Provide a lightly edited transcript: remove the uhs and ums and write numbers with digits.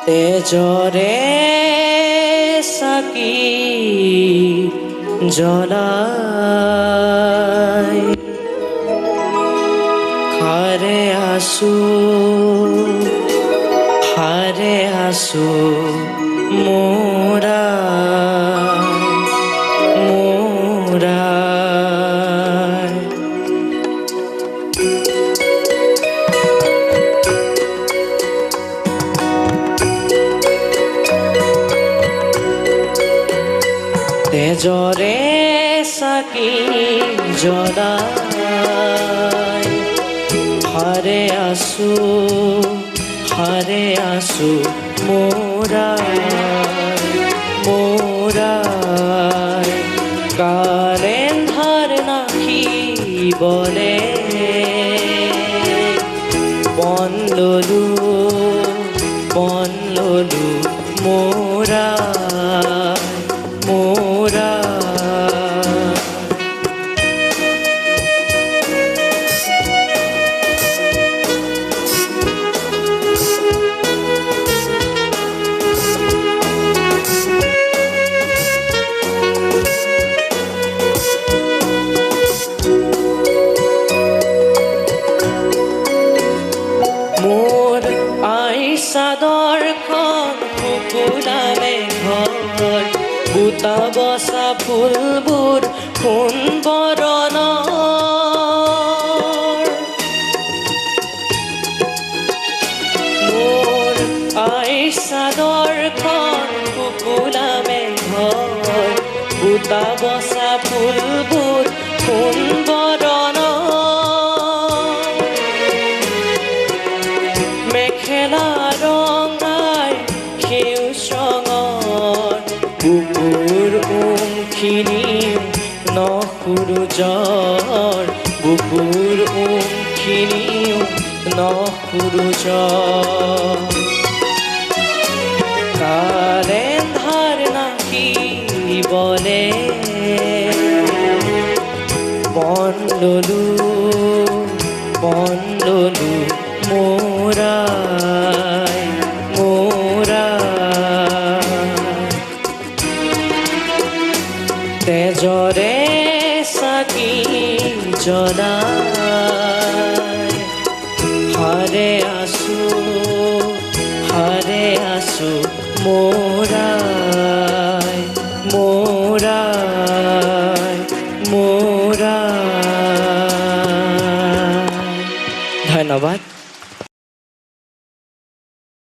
তেজৰে চাকি জ্বলাই হাৰে আছো মোৰা তেজৰে চাকি জ্বলাই হাৰে আছো মোৰা কালেন্ধাৰ নাখিবলে বন ললো মোৰা চাদৰখন শুকুলালে ঘৰ বুটা বসা ফুলবোৰ সোণ বৰণৰ মোৰ আইৰ চাদৰখন শুকুলালে ঘৰ বুটা বসা ফুলবোৰ সোণ বৰণৰ মেখেলা ৰঙাই সেউজ ৰঙৰ বুকুৰ উমখিনিও নসুৰুজৰ বুকুৰ উমখিনিও নসুৰুজৰ কালেন্ধাৰ নাখিবলে বন ললো মোৰা তেজৰে চাকি জ্বলাই হাৰে আছো মোৰা